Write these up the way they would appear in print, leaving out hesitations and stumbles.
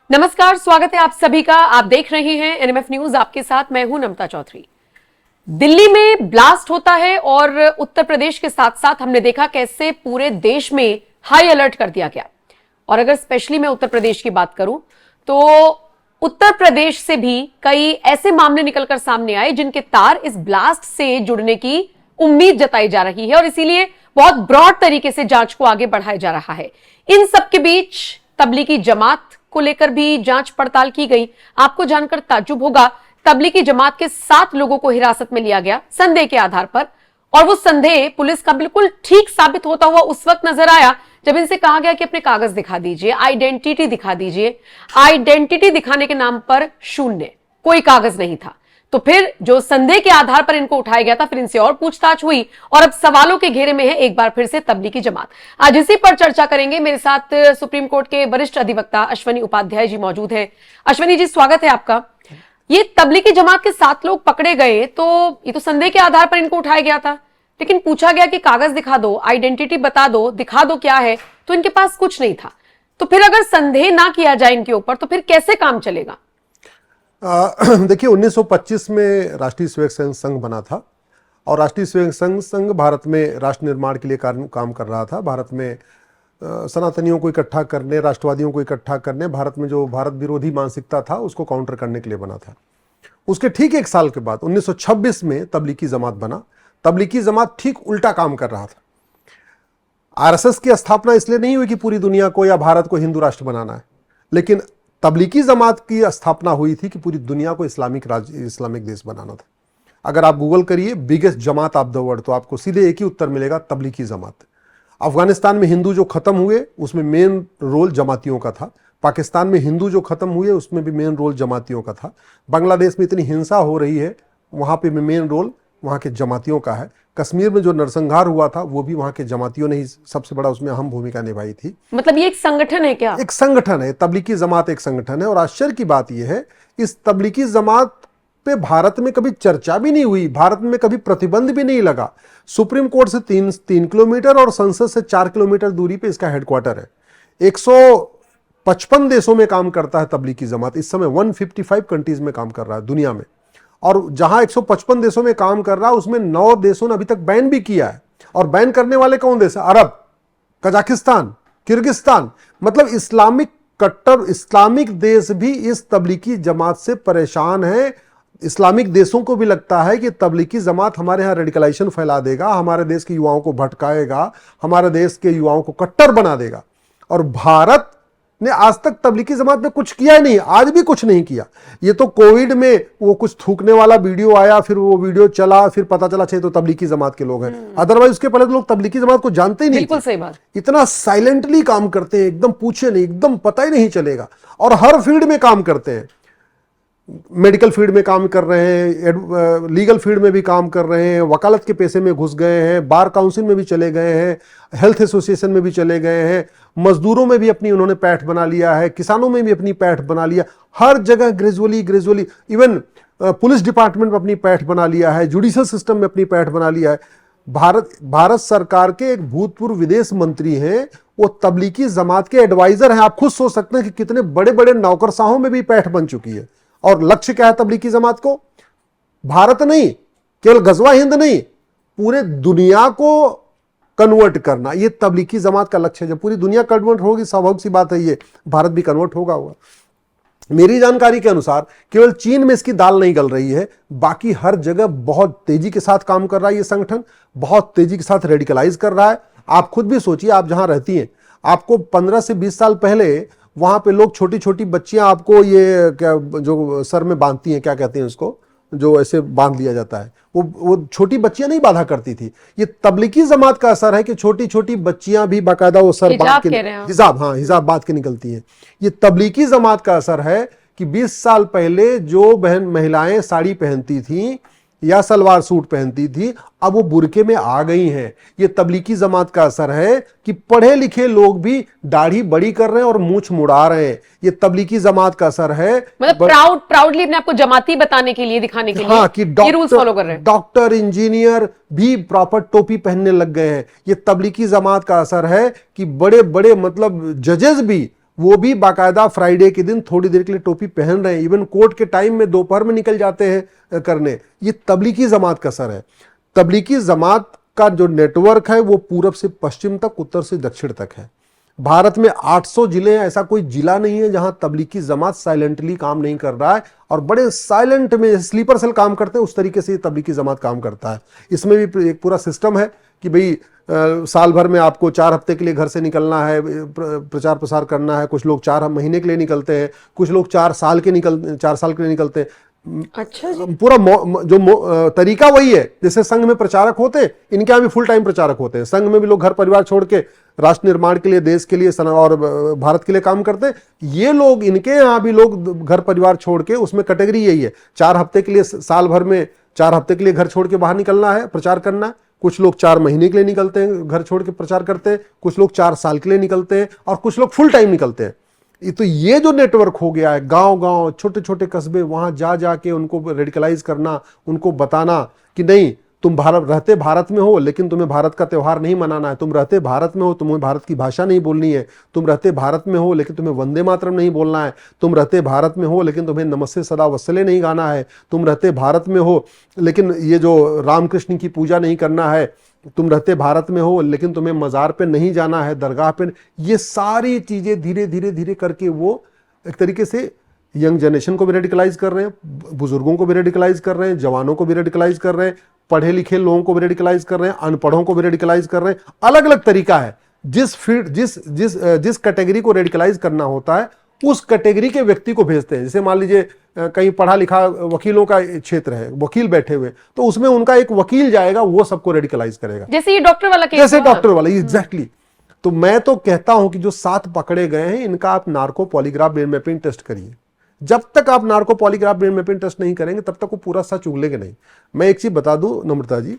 नमस्कार, स्वागत है आप सभी का। आप देख रहे हैं एनएमएफ न्यूज, आपके साथ मैं हूं नमता चौधरी। दिल्ली में ब्लास्ट होता है और उत्तर प्रदेश के साथ साथ हमने देखा कैसे पूरे देश में हाई अलर्ट कर दिया गया। और अगर स्पेशली मैं उत्तर प्रदेश की बात करूं तो उत्तर प्रदेश से भी कई ऐसे मामले निकलकर सामने आए जिनके तार इस ब्लास्ट से जुड़ने की उम्मीद जताई जा रही है और इसीलिए बहुत ब्रॉड तरीके से जांच को आगे बढ़ाया जा रहा है। इन सबके बीच तबलीगी जमात को लेकर भी जांच पड़ताल की गई। आपको जानकर ताज्जुब होगा, तबलीगी जमात के 7 लोगों को हिरासत में लिया गया संदेह के आधार पर, और वो संदेह पुलिस का बिल्कुल ठीक साबित होता हुआ उस वक्त नजर आया जब इनसे कहा गया कि अपने कागज दिखा दीजिए, आइडेंटिटी दिखा दीजिए। आइडेंटिटी दिखाने के नाम पर शून्य, कोई कागज नहीं था। तो फिर जो संदेह के आधार पर इनको उठाया गया था, फिर इनसे और पूछताछ हुई और अब सवालों के घेरे में है एक बार फिर से तबलीगी जमात। आज इसी पर चर्चा करेंगे। मेरे साथ सुप्रीम कोर्ट के वरिष्ठ अधिवक्ता अश्वनी उपाध्याय जी मौजूद हैं। अश्वनी जी, स्वागत है आपका। ये तबलीगी जमात के 7 लोग पकड़े गए तो ये तो संदेह के आधार पर इनको उठाया गया था, लेकिन पूछा गया कि कागज दिखा दो, आइडेंटिटी बता दो, दिखा दो क्या है, तो इनके पास कुछ नहीं था। तो फिर अगर संदेह ना किया जाए इनके ऊपर तो फिर कैसे काम चलेगा? देखिए, 1925 में राष्ट्रीय स्वयं सेवक संघ बना था और राष्ट्रीय स्वयं सेवक संघ भारत में राष्ट्र निर्माण के लिए काम कर रहा था। भारत में सनातनियों को इकट्ठा करने, राष्ट्रवादियों को इकट्ठा करने, भारत में जो भारत विरोधी मानसिकता था उसको काउंटर करने के लिए बना था। उसके ठीक 1 साल के बाद 1926 में तबलीगी जमात बना। तबलीगी जमात ठीक उल्टा काम कर रहा था। आरएसएस की स्थापना इसलिए नहीं हुई कि पूरी दुनिया को या भारत को हिंदू राष्ट्र बनाना है, लेकिन तबलीगी जमात की स्थापना हुई थी कि पूरी दुनिया को इस्लामिक देश बनाना था। अगर आप गूगल करिए biggest Jamaat of the world तो आपको सीधे एक ही उत्तर मिलेगा, तबलीगी जमात। अफगानिस्तान में हिंदू जो खत्म हुए उसमें मेन रोल जमातियों का था। पाकिस्तान में हिंदू जो खत्म हुए उसमें भी मेन रोल जमातियों का था। बांग्लादेश में इतनी हिंसा हो रही है, वहां पे भी मेन रोल वहां के जमातियों का है। कश्मीर में जो नरसंहार हुआ था वो भी वहां के जमातियों ने ही सबसे बड़ा उसमें अहम भूमिका निभाई थी। मतलब ये एक संगठन है क्या? एक संगठन है, तबलीगी जमात एक संगठन है। और आश्चर्य की बात यह है, इस तबलीगी जमात पे भारत में कभी चर्चा भी नहीं हुई, भारत में कभी प्रतिबंध भी नहीं लगा। सुप्रीम कोर्ट से 3 किलोमीटर और संसद से 4 किलोमीटर दूरी पे इसका हेडक्वार्टर है। 155 देशों में काम करता है तबलीगी जमात। इस समय 155 कंट्रीज में काम कर रहा है दुनिया में। और जहां 155 देशों में काम कर रहा है उसमें 9 देशों ने अभी तक बैन भी किया है। और बैन करने वाले कौन देश है? अरब, कजाकिस्तान, किर्गिस्तान। मतलब इस्लामिक कट्टर इस्लामिक देश भी इस तबलीगी जमात से परेशान है। इस्लामिक देशों को भी लगता है कि तबलीगी जमात हमारे यहाँ रेडिकलाइजेशन फैला देगा, हमारे देश के युवाओं को भटकाएगा, हमारे देश के युवाओं को कट्टर बना देगा। और भारत ने आज तक तबलीगी जमात में कुछ किया ही नहीं, आज भी कुछ नहीं किया। ये तो कोविड में वो कुछ थूकने वाला वीडियो आया, फिर वो वीडियो चला, फिर पता चला चाहिए तो तबलीगी जमात के लोग हैं। अदरवाइज उसके पहले तो लोग तबलीगी जमात को जानते ही नहीं। बिल्कुल सही बात। इतना साइलेंटली काम करते हैं, एकदम पूछे नहीं, एकदम पता ही नहीं चलेगा। और हर फील्ड में काम करते हैं। मेडिकल फील्ड में काम कर रहे हैं, लीगल फील्ड में भी काम कर रहे हैं, वकालत के पेशे में घुस गए हैं, बार काउंसिल में भी चले गए हैं, हेल्थ एसोसिएशन में भी चले गए हैं, मजदूरों में भी अपनी उन्होंने पैठ बना लिया है, किसानों में भी अपनी पैठ बना लिया। हर जगह ग्रेजुअली इवन पुलिस डिपार्टमेंट में अपनी पैठ बना लिया है, जुडिशियल सिस्टम में अपनी पैठ बना लिया है। भारत सरकार के एक भूतपूर्व विदेश मंत्री हैं, वो तबलीगी जमात के एडवाइजर हैं। आप खुद सोच सकते हैं कि कितने बड़े बड़े नौकरशाहों में भी पैठ बन चुकी है। और लक्ष्य क्या है तबलीगी जमात को? भारत नहीं, केवल गजवा हिंद नहीं, पूरे दुनिया को कन्वर्ट करना, ये तबलीगी जमात का लक्ष्य है। जब पूरी दुनिया कन्वर्ट होगी, स्वाभाविक सी बात है ये भारत भी कन्वर्ट होगा। मेरी जानकारी के अनुसार केवल चीन में इसकी दाल नहीं गल रही है, बाकी हर जगह बहुत तेजी के साथ काम कर रहा है ये संगठन, बहुत तेजी के साथ रेडिकलाइज कर रहा है। आप खुद भी सोचिए, आप जहां रहती हैं, आपको 15 से 20 साल पहले वहां पे लोग, छोटी छोटी बच्चियां आपको ये क्या जो सर में बांधती हैं, क्या कहते हैं उसको, जो ऐसे बांध लिया जाता है, वो छोटी बच्चियां नहीं बांधा करती थी। ये तबलीगी जमात का असर है कि छोटी छोटी बच्चियां भी बाकायदा वो सर बांध के, हिजाब बांध के निकलती हैं। ये तबलीगी जमात का असर है कि 20 साल पहले जो महिलाएं साड़ी पहनती थीं या सलवार सूट पहनती थी, अब वो बुरके में आ गई हैं। ये तबलीगी जमात का असर है कि पढ़े लिखे लोग भी दाढ़ी बड़ी कर रहे हैं और मूंछ मुड़ा रहे हैं। ये तबलीगी जमात का असर है। मतलब प्राउडली अपने आपको जमाती बताने के लिए, दिखाने के लिए, हाँ, कि रूल्स फॉलो कर रहे हैं। डॉक्टर, इंजीनियर भी प्रॉपर टोपी पहनने लग गए हैं। ये तबलीगी जमात का असर है कि बड़े बड़े मतलब जजेस भी वो भी बाकायदा फ्राइडे के दिन थोड़ी देर के लिए टोपी पहन रहे हैं, इवन कोर्ट के टाइम में दोपहर में निकल जाते हैं करने। ये तबलीगी जमात का असर है। तबलीगी जमात का जो नेटवर्क है वो पूरब से पश्चिम तक, उत्तर से दक्षिण तक है। भारत में 800 जिले हैं, ऐसा कोई जिला नहीं है जहां तबलीगी जमात साइलेंटली काम नहीं कर रहा है, और बड़े साइलेंट में स्लीपर सेल काम करते हैं, उस तरीके से तबलीगी जमात काम करता है। इसमें भी एक पूरा सिस्टम है कि भाई साल भर में आपको 4 हफ्ते के लिए घर से निकलना है, प्रचार प्रसार करना है। कुछ लोग 4 महीने के लिए निकलते हैं, कुछ लोग 4 साल के लिए निकलते हैं। अच्छा जी। पूरा जो तरीका वही है। जैसे संघ में प्रचारक होते हैं, इनके यहाँ भी फुल टाइम प्रचारक होते हैं। संघ में भी लोग घर परिवार छोड़ के राष्ट्र निर्माण के लिए, देश के लिए और भारत के लिए काम करते हैं। ये लोग, इनके यहाँ भी लोग घर परिवार छोड़ के, उसमें कैटेगरी यही है, 4 हफ्ते के लिए, साल भर में 4 हफ्ते के लिए घर छोड़ के बाहर निकलना है, प्रचार करना है। कुछ लोग 4 महीने के लिए निकलते हैं, घर छोड़ के प्रचार करते हैं। कुछ लोग 4 साल के लिए निकलते हैं, और कुछ लोग फुल टाइम निकलते हैं। तो ये जो नेटवर्क हो गया है, गांव गांव, छोटे छोटे कस्बे, वहां जा जाके उनको रेडिकलाइज करना, उनको बताना कि नहीं, तुम रहते भारत में हो, लेकिन तुम्हें भारत का त्यौहार नहीं मनाना है। तुम रहते भारत में हो, तुम्हें भारत की भाषा नहीं बोलनी है। तुम रहते भारत में हो, लेकिन तुम्हें वंदे मातरम नहीं बोलना है। तुम रहते भारत में हो, लेकिन तुम्हें नमस्ते सदा वत्सले नहीं गाना है। तुम रहते भारत में हो, लेकिन ये जो रामकृष्ण की पूजा नहीं करना है। तुम रहते भारत में हो, लेकिन तुम्हें मज़ार पे नहीं जाना है, दरगाह पे। ये सारी चीज़ें धीरे धीरे धीरे करके वो एक तरीके से यंग जनरेशन को भी रेडिकलाइज कर रहे हैं, बुजुर्गों को भी रेडिकलाइज कर रहे हैं, जवानों को भी रेडिकलाइज कर रहे हैं, पढ़े लिखे लोगों को भी रेडिकलाइज कर रहे हैं, अनपढ़ों को भी रेडिकलाइज कर रहे हैं। अलग अलग तरीका है। जिस फील्ड जिस कैटेगरी को रेडिकलाइज करना होता है, उस कैटेगरी के व्यक्ति को भेजते हैं। जैसे मान लीजिए कहीं पढ़ा लिखा वकीलों का क्षेत्र है, वकील बैठे हुए, तो उसमें उनका एक वकील जाएगा, वो सबको रेडिकलाइज करेगा। जैसे ये डॉक्टर वाला केस, जैसे डॉक्टर वाला, एग्जैक्टली। तो मैं तो कहता हूं कि जो 7 पकड़े गए हैं, इनका आप narco polygraph brain mapping test करिए। जब तक आप narco polygraph brain mapping test नहीं करेंगे, तब तक वो पूरा सच उगलेंगे नहीं। मैं एक चीज बता दूं नम्रता जी,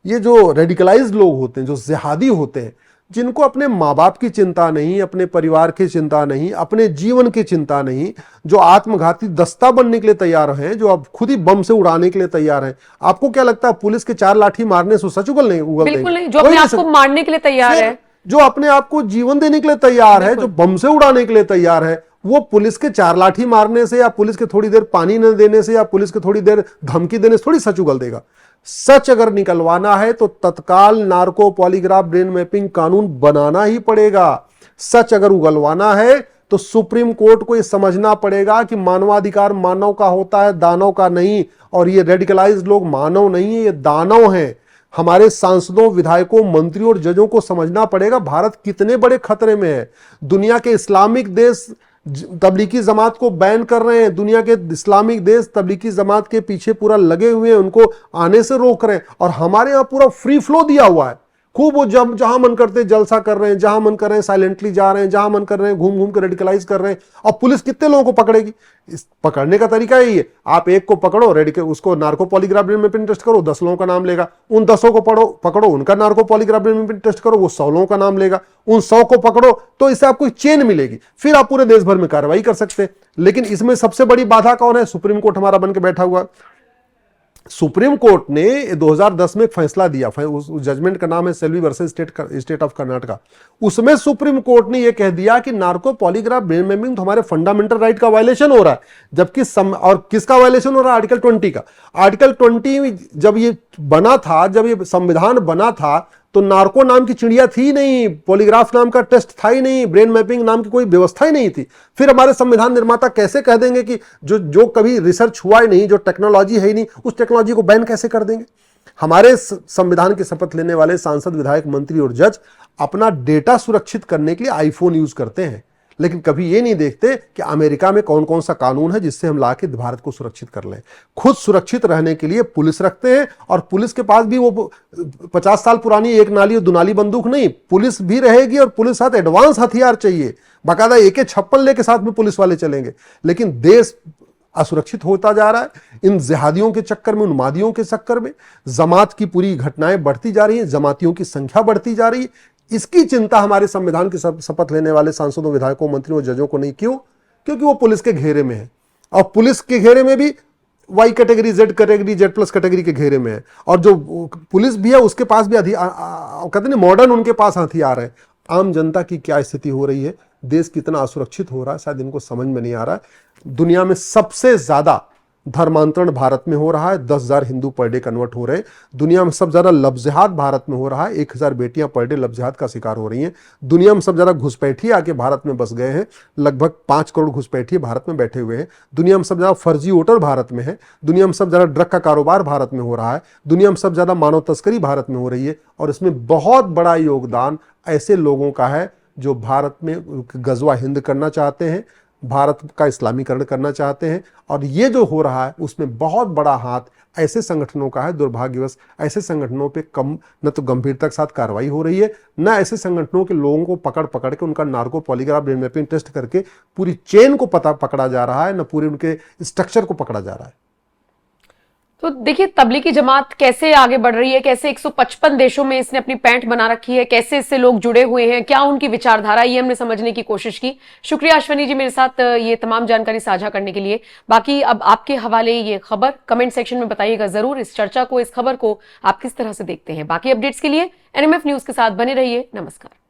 ये जो रेडिकलाइज्ड लोग होते हैं, जो जिहादी होते हैं, जिनको अपने माँ बाप की चिंता नहीं, अपने परिवार की चिंता नहीं, अपने जीवन की चिंता नहीं, जो आत्मघाती दस्ता बनने के लिए तैयार हैं, जो अब खुद ही बम से उड़ाने के लिए तैयार हैं। आपको क्या लगता है पुलिस के 4 लाठी मारने से सच उगल देंगे? बिल्कुल नहीं। जो अपने आप को मारने के लिए तैयार है, जो अपने आप को जीवन देने के लिए तैयार है, जो बम से उड़ाने के लिए तैयार है, वो पुलिस के 4 लाठी मारने से, या पुलिस के थोड़ी देर पानी न देने से, या पुलिस के थोड़ी देर धमकी देने से थोड़ी सच उगल देगा। सच अगर निकलवाना है तो तत्काल नार्को पॉलीग्राफ ब्रेन मैपिंग कानून बनाना ही पड़ेगा। सच अगर उगलवाना है तो सुप्रीम कोर्ट को यह समझना पड़ेगा कि मानवाधिकार मानव का होता है, दानव का नहीं। और ये रेडिकलाइज्ड लोग मानव नहीं है, ये दानव हैं। हमारे सांसदों, विधायकों, मंत्रियों और जजों को समझना पड़ेगा भारत कितने बड़े खतरे में है। दुनिया के इस्लामिक देश तबलीगी जमात को बैन कर रहे हैं। दुनिया के इस्लामिक देश तबलीगी जमात के पीछे पूरा लगे हुए हैं, उनको आने से रोक रहे हैं। और हमारे यहाँ पूरा फ्री फ्लो दिया हुआ है। खूब वो जहां मन करते जलसा कर रहे हैं, जहां मन कर रहे हैं साइलेंटली जा रहे हैं, जहां मन कर रहे हैं घूम घूम कर रेडिकलाइज कर रहे हैं। और पुलिस कितने लोगों को पकड़ेगी? इस पकड़ने का तरीका यही है, आप एक को पकड़ो, उसको narco polygraph brain mapping test करो, 10 लोगों का नाम लेगा। उन 10 को पकड़ो, उनका narco polygraph brain mapping test करो, वो 100 लोगों का नाम लेगा। उन 100 को पकड़ो, तो इससे आपको चेन मिलेगी, फिर आप पूरे देश भर में कार्रवाई कर सकते हैं। लेकिन इसमें सबसे बड़ी बाधा कौन है? सुप्रीम कोर्ट हमारा बन के बैठा हुआ। सुप्रीम कोर्ट ने 2010 में एक फैसला दिया, उस जजमेंट का नाम है Selvi versus state of Karnataka. उसमें सुप्रीम कोर्ट ने यह कह दिया कि नार्को पॉलीग्राफ ब्रेन मैपिंग तो हमारे फंडामेंटल राइट का वायलेशन हो रहा है। जबकि और किसका वायलेशन हो रहा है? आर्टिकल 20 का। आर्टिकल 20 जब ये बना था, जब ये संविधान बना था, तो नार्को नाम की चिड़िया थी नहीं, पॉलीग्राफ नाम का टेस्ट था ही नहीं, ब्रेन मैपिंग नाम की कोई व्यवस्था ही नहीं थी। फिर हमारे संविधान निर्माता कैसे कह देंगे कि जो कभी रिसर्च हुआ ही नहीं, जो टेक्नोलॉजी है ही नहीं, उस टेक्नोलॉजी को बैन कैसे कर देंगे? हमारे संविधान की शपथ लेने वाले सांसद, विधायक, मंत्री और जज अपना डेटा सुरक्षित करने के लिए आईफोन यूज करते हैं, लेकिन कभी ये नहीं देखते कि अमेरिका में कौन कौन सा कानून है जिससे हम लाके भारत को सुरक्षित कर लें। खुद सुरक्षित रहने के लिए पुलिस रखते हैं, और पुलिस के पास भी वो 50 साल पुरानी एक नाली और दुनाली बंदूक नहीं, पुलिस भी रहेगी, और पुलिस साथ एडवांस हथियार चाहिए, बाकायदा AK-56 लेके साथ में पुलिस वाले चलेंगे। लेकिन देश असुरक्षित होता जा रहा है इन जिहादियों के चक्कर में, उन्मादियों के चक्कर में। जमात की पूरी घटनाएं बढ़ती जा रही हैं, जमातियों की संख्या बढ़ती जा रही है। इसकी चिंता हमारे संविधान की शपथ लेने वाले सांसदों, विधायकों, मंत्रियों, जजों को नहीं। क्यों? क्योंकि वो पुलिस के घेरे में है, और पुलिस के घेरे में भी Y कैटेगरी, Z+ कैटेगरी के घेरे में है। और जो पुलिस भी है उसके पास भी कहते हैं मॉडर्न, उनके पास हथियार है। आम जनता की क्या स्थिति हो रही है? देश कितना असुरक्षित हो रहा है शायद इनको समझ में नहीं आ रहा है। दुनिया में सबसे ज्यादा धर्मांतरण भारत में हो रहा है, 10,000 हिंदू पर डे कन्वर्ट हो रहे हैं। दुनिया में सबसे ज्यादा लफ्जिहात भारत में हो रहा है, 1,000 बेटियां पर डे लफ्जिहात का शिकार हो रही हैं। दुनिया में सबसे ज्यादा घुसपैठी आके भारत में बस गए हैं, लगभग 5 करोड़ घुसपैठी भारत में बैठे हुए हैं। दुनिया में सबसे ज्यादा फर्जी वोटर भारत में है। दुनिया में सबसे ज्यादा ड्रग का कारोबार भारत में हो रहा है। दुनिया में सबसे ज्यादा मानव तस्करी भारत में हो रही है। और इसमें बहुत बड़ा योगदान ऐसे लोगों का है जो भारत में गजवा हिंद करना चाहते हैं, भारत का इस्लामीकरण करना चाहते हैं। और ये जो हो रहा है उसमें बहुत बड़ा हाथ ऐसे संगठनों का है। दुर्भाग्यवश ऐसे संगठनों पे कम न तो गंभीरता के साथ कार्रवाई हो रही है, न ऐसे संगठनों के लोगों को पकड़ पकड़ के उनका narco polygraph brain mapping test करके पूरी चेन को पकड़ा जा रहा है, न पूरे उनके स्ट्रक्चर को पकड़ा जा रहा है। तो देखिए तबलीगी जमात कैसे आगे बढ़ रही है, कैसे 155 देशों में इसने अपनी पैंठ बना रखी है, कैसे इससे लोग जुड़े हुए हैं, क्या उनकी विचारधारा, ये हमने समझने की कोशिश की। शुक्रिया अश्वनी जी मेरे साथ ये तमाम जानकारी साझा करने के लिए। बाकी अब आपके हवाले ये खबर कमेंट सेक्शन में बताइएगा जरूर, इस चर्चा को, इस खबर को आप किस तरह से देखते हैं। बाकी अपडेट्स के लिए एनएमएफ न्यूज के साथ बने रहिए। नमस्कार।